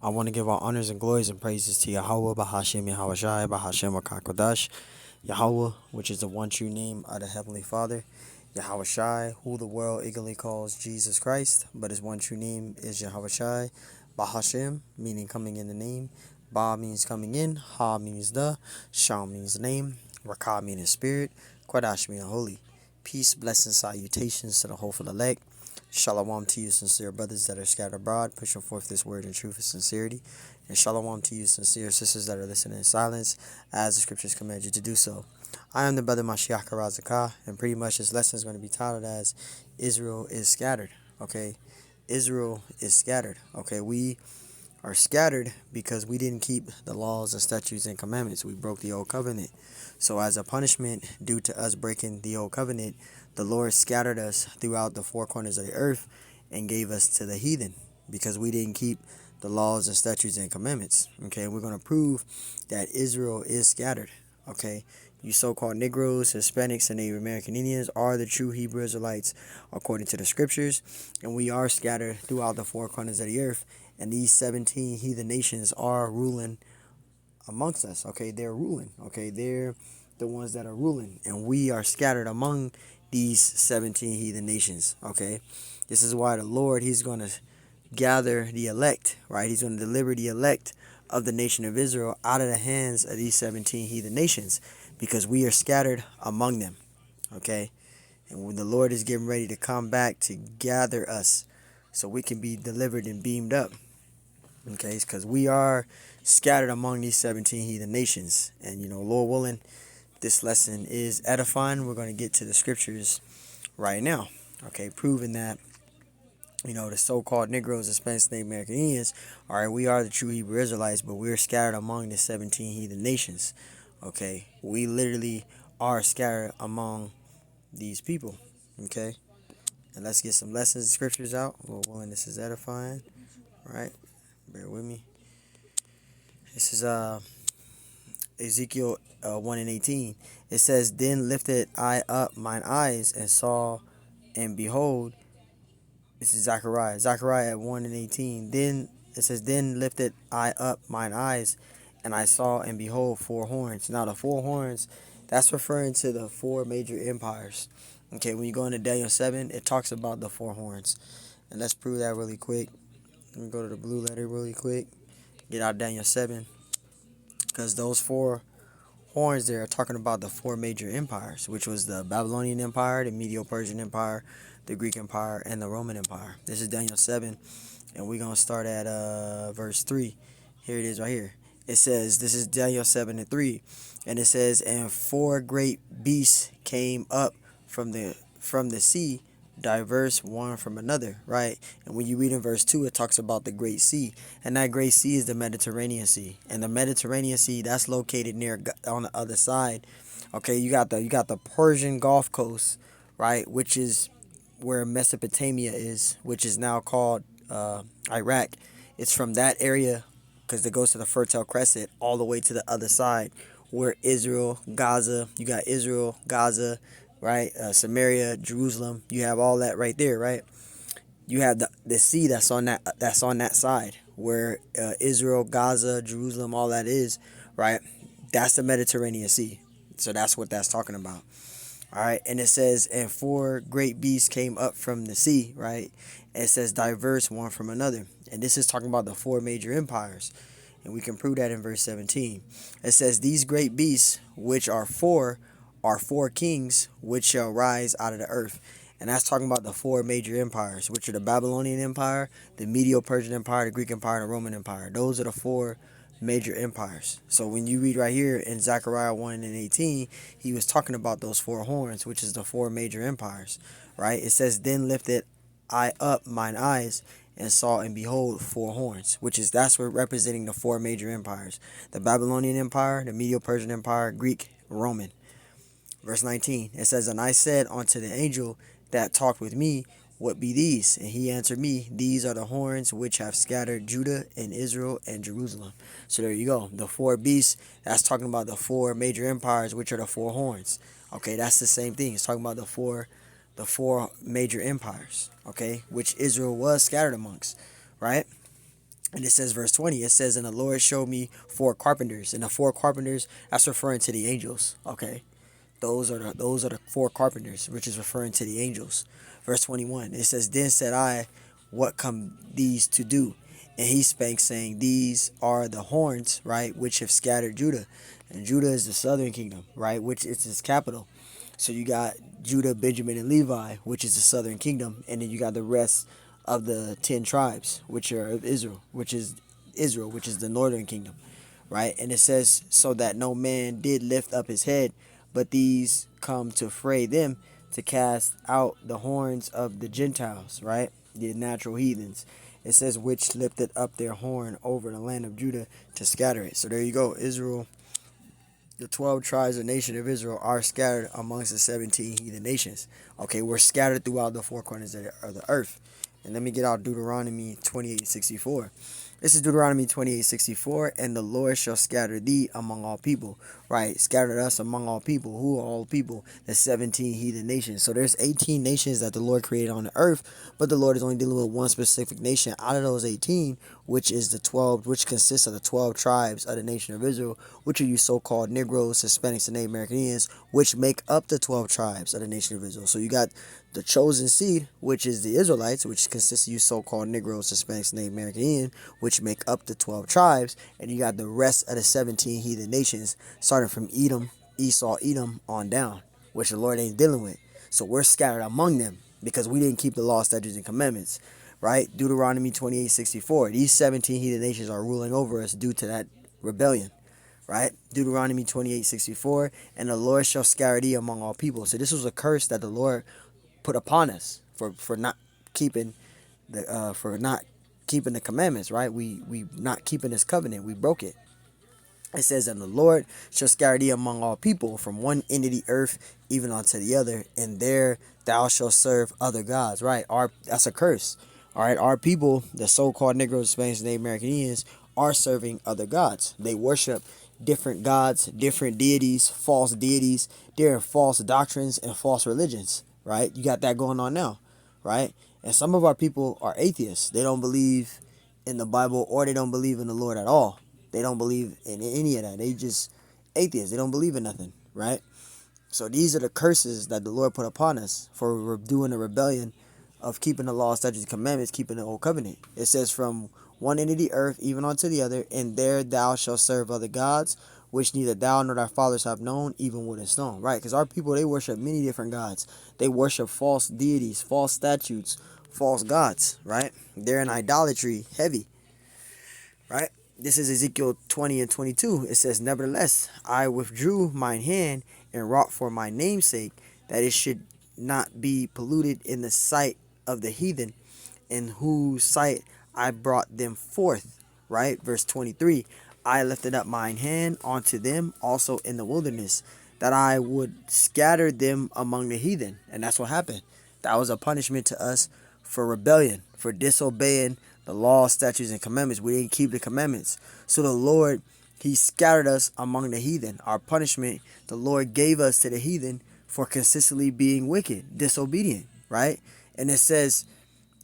I want to give our honors and glories and praises to Yahweh, Bahashem, Yahweh Shai, Bahashem, Wakakodash, Yahweh, which is the one true name of the Heavenly Father, Yahweh Shai, who the world eagerly calls Jesus Christ, but his one true name is Yahweh Shai, Bahashem, meaning coming in the name, Ba means coming in, Ha means the, Sham means name, Rakah meaning spirit, Kodash meaning holy. Peace, blessings, salutations to the hopeful elect. Shalom to you, sincere brothers that are scattered abroad, pushing forth this word in truth and sincerity. And shalom to you, sincere sisters that are listening in silence, as the scriptures command you to do so. I am the brother Mashiach Razakah, and pretty much this lesson is going to be titled as Israel is scattered. Okay, Israel is scattered. Okay, we are scattered because we didn't keep the laws and statutes and commandments. We broke the old covenant. So as a punishment due to us breaking the old covenant, the Lord scattered us throughout the four corners of the earth and gave us to the heathen because we didn't keep the laws and statutes and commandments. Okay, we're going to prove that Israel is scattered. Okay, you so-called Negroes, Hispanics, and Native American Indians are the true Hebrew Israelites according to the scriptures, and we are scattered throughout the four corners of the earth, and these 17 heathen nations are ruling amongst us. Okay, they're ruling. Okay, they're the ones that are ruling, and we are scattered among these 17 heathen nations. Okay, this is why the Lord, he's going to gather the elect, right? He's going to deliver the elect of the nation of Israel out of the hands of these 17 heathen nations because we are scattered among them. Okay, and when the Lord is getting ready to come back to gather us so we can be delivered and beamed up. Okay, because we are scattered among these 17 heathen nations. And, Lord willing, this lesson is edifying. We're going to get to the scriptures right now. Okay, proving that, the so-called Negroes, Hispanics, Native American Indians, all right, we are the true Hebrew Israelites, but we're scattered among the 17 heathen nations. Okay, we literally are scattered among these people. Okay, and let's get some lessons, scriptures out. Lord willing, this is edifying. All right, bear with me. This is Ezekiel 1 and 18. It says, Then lifted I up mine eyes and saw, and behold, this is Zechariah. Zechariah 1 and 18. Then it says, Then lifted I up mine eyes, and I saw, and behold, four horns. Now the four horns, that's referring to the four major empires. Okay, when you go into Daniel 7, it talks about the four horns. And let's prove that really quick. Let me go to the blue letter really quick. Get out Daniel 7. Because those four horns there are talking about the four major empires, which was the Babylonian Empire, the Medo-Persian Empire, the Greek Empire, and the Roman Empire. This is Daniel 7, and we're going to start at verse 3. Here it is right here. It says, this is Daniel 7 and 3, and it says, And four great beasts came up from the sea, diverse one from another, right? And when you read in verse 2, it talks about the Great Sea, and that Great Sea is the Mediterranean Sea, and the Mediterranean Sea, that's located near on the other side. Okay, you got the Persian Gulf Coast, right, which is where Mesopotamia is, which is now called Iraq. It's from that area, because it goes to the Fertile Crescent all the way to the other side, where Israel, Gaza, you got Israel, Gaza, right? Samaria, Jerusalem, you have all that right there, right? You have the sea that's on that side where Israel, Gaza, Jerusalem, all that is, right? That's the Mediterranean Sea. So that's what that's talking about. All right, and it says, and four great beasts came up from the sea, right? And it says diverse one from another. And this is talking about the four major empires. And we can prove that in verse 17. It says, These great beasts, which are four kings, which shall rise out of the earth. And that's talking about the four major empires, which are the Babylonian Empire, the Medo-Persian Empire, the Greek Empire, and the Roman Empire. Those are the four major empires. So when you read right here in Zechariah 1 and 18, he was talking about those four horns, which is the four major empires, right? It says, Then lifted I up mine eyes and saw, and behold, four horns, that's what representing the four major empires: the Babylonian Empire, the Medo-Persian Empire, Greek, Roman. Verse 19, it says, And I said unto the angel that talked with me, What be these? And he answered me, These are the horns which have scattered Judah and Israel and Jerusalem. So there you go. The four beasts, that's talking about the four major empires, which are the four horns. Okay, that's the same thing. It's talking about the four major empires, okay, which Israel was scattered amongst, right? And it says, verse 20, it says, and the Lord showed me four carpenters. And the four carpenters, that's referring to the angels. Okay. Those are the four carpenters, which is referring to the angels. Verse 21, it says, then said I, what come these to do? And he spake, saying, these are the horns, right, which have scattered Judah. And Judah is the southern kingdom, right, which is its capital. So you got Judah, Benjamin, and Levi, which is the southern kingdom. And then you got the rest of the 10 tribes, which are of Israel, which is the northern kingdom, right? And it says, so that no man did lift up his head, but these come to fray them, to cast out the horns of the Gentiles, right? The natural heathens. It says, which lifted up their horn over the land of Judah to scatter it. So there you go. Israel, the 12 tribes of the nation of Israel are scattered amongst the 17 heathen nations. Okay, we're scattered throughout the four corners of the earth. And let me get out Deuteronomy 28:64. This is Deuteronomy 28:64. And the Lord shall scatter thee among all people. Right, scattered us among all people. Who are all people? The 17 heathen nations. So there's 18 nations that the Lord created on the earth, but the Lord is only dealing with one specific nation out of those 18, which is the 12, which consists of the 12 tribes of the nation of Israel, which are you so-called Negroes, Hispanics, and Native Americans, which make up the 12 tribes of the nation of Israel. So you got the chosen seed, which is the Israelites, which consists of you so-called Negroes, Hispanics, and Native Americans, which make up the 12 tribes, and you got the rest of the 17 heathen nations, starting from Edom, Esau, Edom on down, which the Lord ain't dealing with. So we're scattered among them because we didn't keep the law, statutes, and commandments, right? Deuteronomy 28:64. These 17 heathen nations are ruling over us due to that rebellion, right? Deuteronomy 28:64. And the Lord shall scatter thee among all people. So this was a curse that the Lord put upon us for not keeping the commandments, right? We not keeping His covenant. We broke it. It says, and the Lord shall scatter thee among all people, from one end of the earth even unto the other, and there thou shalt serve other gods. Right? That's a curse. All right, our people, the so-called Negroes, Spanish, and Native Americans, are serving other gods. They worship different gods, different deities, false deities, different false doctrines, and false religions. Right? You got that going on now, right? And some of our people are atheists. They don't believe in the Bible, or they don't believe in the Lord at all. They don't believe in any of that. They just atheists. They don't believe in nothing, right? So these are the curses that the Lord put upon us for doing the rebellion of keeping the law, statutes, and commandments, keeping the old covenant. It says, from one end of the earth even unto the other, and there thou shalt serve other gods, which neither thou nor thy fathers have known, even wood and stone. Right? Because our people, they worship many different gods. They worship false deities, false statutes, false gods, right? They're in idolatry heavy, right? This is Ezekiel 20:22. It says, nevertheless, I withdrew mine hand and wrought for my name's sake, that it should not be polluted in the sight of the heathen, in whose sight I brought them forth. Right? Verse 23. I lifted up mine hand unto them also in the wilderness, that I would scatter them among the heathen. And that's what happened. That was a punishment to us for rebellion, for disobeying the law, statutes, and commandments. We didn't keep the commandments. So the Lord, He scattered us among the heathen. Our punishment, the Lord gave us to the heathen for consistently being wicked, disobedient, right? And it says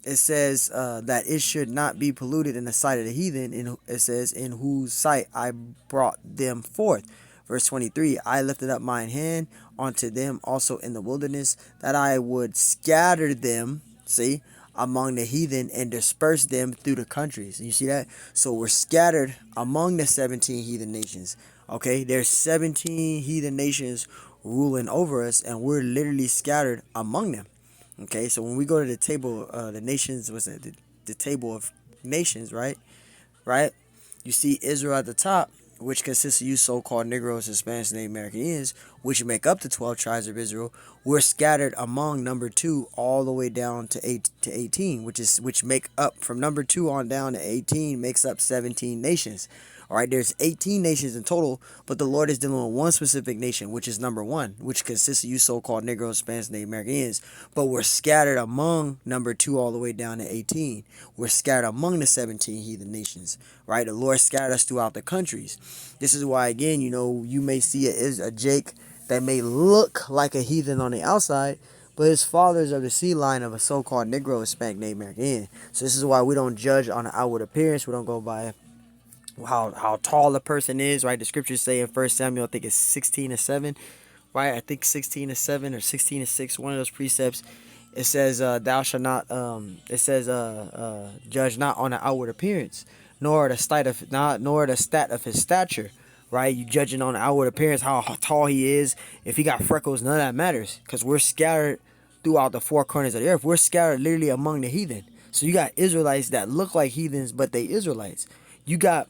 that it should not be polluted in the sight of the heathen. And it says, in whose sight I brought them forth. Verse 23, I lifted up mine hand unto them also in the wilderness, that I would scatter them, see, among the heathen, and disperse them through the countries. You see that? So we're scattered among the 17 heathen nations. Okay, there's 17 heathen nations ruling over us, and we're literally scattered among them. Okay, so when we go to the table, the nations, what's that? The table of nations, right? Right? You see Israel at the top, which consists of you so-called Negroes, Hispanics, and Native Americans, which make up the 12 tribes of Israel. We're scattered among number 2 all the way down to 18, which make up from number 2 on down to 18 makes up 17 nations. All right, there's 18 nations in total, but the Lord is dealing with one specific nation, which is number 1, which consists of you so-called Negroes, Spanish, Native Americans. But we're scattered among number 2 all the way down to 18. We're scattered among the 17 heathen nations, right? The Lord scattered us throughout the countries. This is why, again, you may see a Jake that may look like a heathen on the outside, but his father is of the sea line of a so-called Negro Hispanic named American. So this is why we don't judge on the outward appearance. We don't go by how tall a person is, right? The scriptures say in 1 Samuel, I think it's 16:7, right? I think 16:7 or 16:6, one of those precepts. It says, "Thou shalt not." It says, "Judge not on the outward appearance, nor the stat of his stature." Right? You judging on the outward appearance, how tall he is. If he got freckles, none of that matters, because we're scattered throughout the four corners of the earth. We're scattered literally among the heathen. So you got Israelites that look like heathens, but they Israelites. You got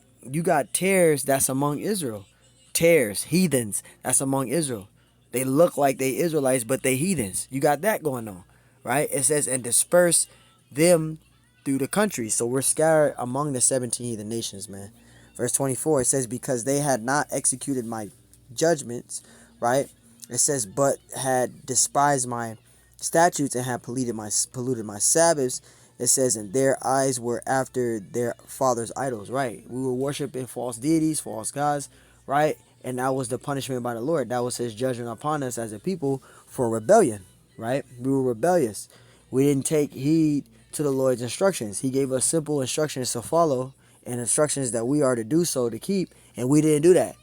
tares that's among Israel. Tares, heathens, that's among Israel. They look like they Israelites, but they heathens. You got that going on, right? It says, and disperse them through the country. So we're scattered among the 17 heathen nations, man. Verse 24, it says, because they had not executed my judgments, right? It says, but had despised my statutes and had polluted my Sabbaths. It says, and their eyes were after their father's idols, right? We were worshiping false deities, false gods, right? And that was the punishment by the Lord. That was his judgment upon us as a people for rebellion, right? We were rebellious. We didn't take heed to the Lord's instructions. He gave us simple instructions to follow and instructions that we are to do so to keep, and we didn't do that.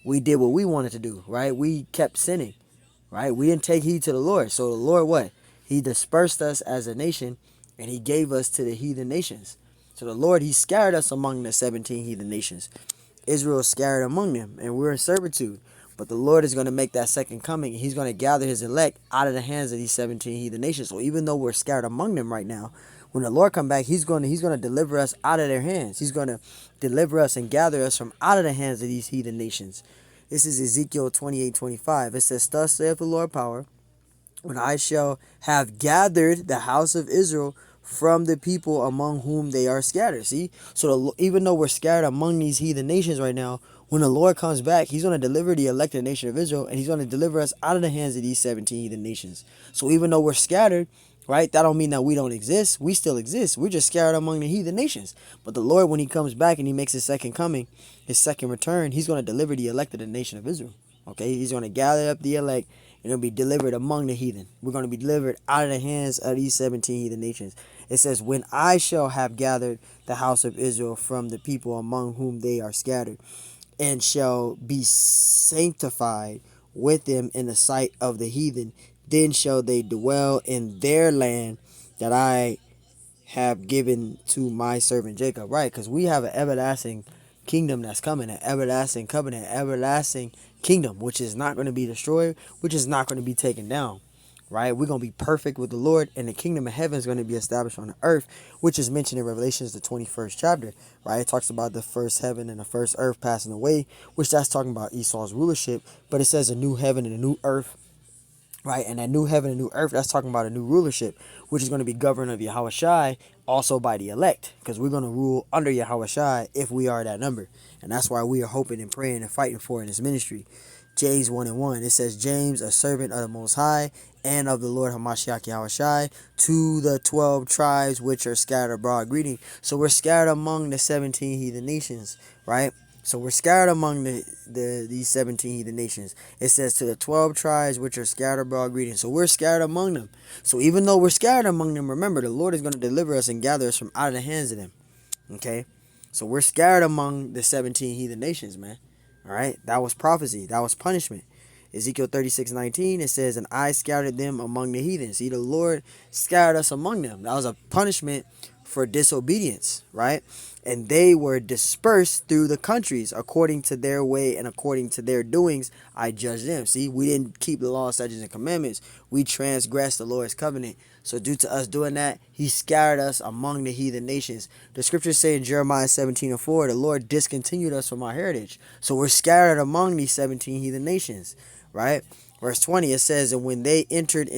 We did what we wanted to do, right? We kept sinning, right? We didn't take heed to the Lord. So the Lord, what? He dispersed us as a nation, and he gave us to the heathen nations. So the Lord, he scattered us among the 17 heathen nations. Israel is scattered among them, and we're in servitude. But the Lord is going to make that second coming, and he's going to gather his elect out of the hands of these 17 heathen nations. So even though we're scattered among them right now, when the Lord come back, he's going to deliver us out of their hands. He's going to deliver us and gather us from out of the hands of these heathen nations. This is Ezekiel 28:25. It says, thus saith the Lord power, when I shall have gathered the house of Israel from the people among whom they are scattered. See? So even though we're scattered among these heathen nations right now, when the Lord comes back, he's going to deliver the elected nation of Israel, and he's going to deliver us out of the hands of these 17 heathen nations. So even though we're scattered, right, that don't mean that we don't exist. We still exist. We're just scattered among the heathen nations. But the Lord, when he comes back and he makes his second coming, his second return, he's going to deliver the elected nation of Israel. Okay? He's going to gather up the elect, and it'll be delivered among the heathen. We're going to be delivered out of the hands of these 17 heathen nations. It says, when I shall have gathered the house of Israel from the people among whom they are scattered, and shall be sanctified with them in the sight of the heathen, then shall they dwell in their land that I have given to my servant Jacob. Right, because we have an everlasting kingdom that's coming, an everlasting covenant, everlasting kingdom, which is not going to be destroyed, which is not going to be taken down. Right, we're going to be perfect with the Lord, and the kingdom of heaven is going to be established on the earth, which is mentioned in Revelations, the 21st chapter. Right, it talks about the first heaven and the first earth passing away, which that's talking about Esau's rulership. But it says a new heaven and a new earth. Right, and that new heaven and new earth, that's talking about a new rulership, which is going to be governed of Yahushai, also by the elect, because we're going to rule under Yahushai if we are that number. And that's why we are hoping and praying and fighting for in this ministry. James 1:1, it says, James, a servant of the Most High and of the Lord Hamashiach Yahushai, to the 12 tribes which are scattered abroad, greeting. So we're scattered among the 17 heathen nations, right? So we're scattered among these 17 heathen nations. It says to the 12 tribes which are scattered abroad, greetings. So we're scattered among them. So even though we're scattered among them, remember, the Lord is going to deliver us and gather us from out of the hands of them. Okay? So we're scattered among the 17 heathen nations, man. All right? That was prophecy. That was punishment. Ezekiel 36:19, it says, and I scattered them among the heathen. See, the Lord scattered us among them. That was a punishment for disobedience, right? And they were dispersed through the countries according to their way and according to their doings. I judged them. See, we didn't keep the law, statutes, and commandments. We transgressed the Lord's covenant. So due to us doing that, he scattered us among the heathen nations. The scriptures say in Jeremiah 17:4, the Lord discontinued us from our heritage. So we're scattered among these 17 heathen nations, right? Verse 20, it says, and when they entered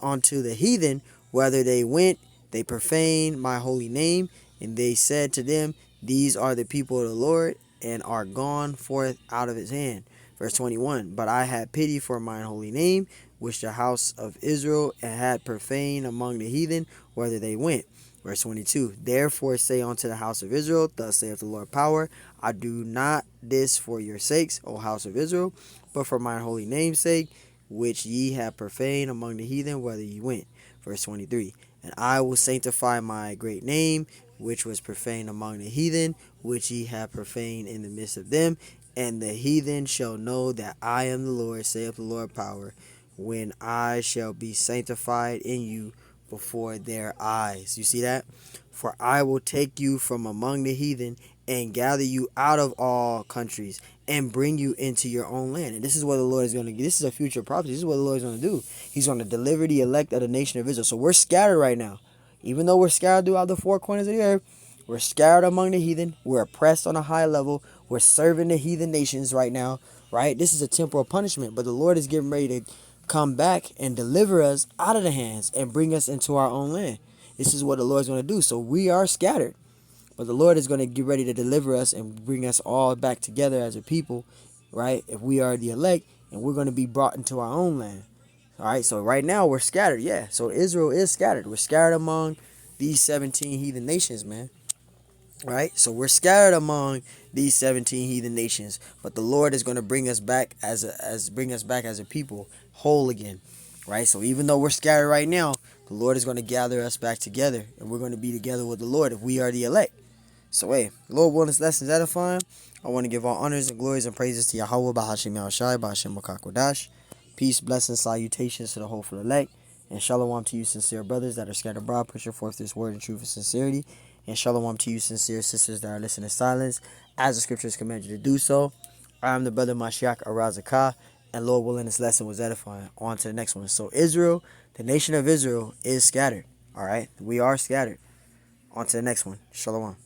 onto the heathen, whether they went, they profaned my holy name, and they said to them, these are the people of the Lord, and are gone forth out of his hand. Verse 21, but I had pity for mine holy name, which the house of Israel had profaned among the heathen, whether they went. Verse 22, therefore say unto the house of Israel, thus saith the Lord power, I do not this for your sakes, O house of Israel, but for mine holy name's sake, which ye have profaned among the heathen, whither ye went. Verse 23. And I will sanctify my great name, which was profaned among the heathen, which ye have profaned in the midst of them. And the heathen shall know that I am the Lord, saith the Lord power, when I shall be sanctified in you before their eyes. You see that? For I will take you from among the heathen and gather you out of all countries and bring you into your own land. And this is what the Lord is going to do. This is a future prophecy. This is what the Lord is going to do. He's going to deliver the elect of the nation of Israel. So we're scattered right now. Even though we're scattered throughout the four corners of the earth, we're scattered among the heathen. We're oppressed on a high level. We're serving the heathen nations right now, right? This is a temporal punishment, but the Lord is getting ready to come back and deliver us out of the hands and bring us into our own land. This is what the Lord is going to do. So we are scattered, but the Lord is going to get ready to deliver us and bring us all back together as a people, right? If we are the elect, and we're going to be brought into our own land. All right, so right now we're scattered, yeah. So Israel is scattered. We're scattered among these 17 heathen nations, man. Right? So we're scattered among these 17 heathen nations, but the Lord is going to bring us back as a people whole again. Right? So even though we're scattered right now, the Lord is going to gather us back together, and we're going to be together with the Lord if we are the elect. So hey, Lord willing, this lesson is edifying. I want to give all honors and glories and praises to Yahweh, Bahashim Yahushai, Bahashim Makakodash. Peace, blessings, salutations to the hopeful elect, and shalom to you sincere brothers that are scattered abroad, pushing forth this word in truth and sincerity. And shalom to you sincere sisters that are listening in silence, as the scriptures command you to do so. I am the brother Mashiach Arazakah, and Lord willing, this lesson was edifying. On to the next one. So Israel, the nation of Israel, is scattered. All right, we are scattered. On to the next one. Shalom.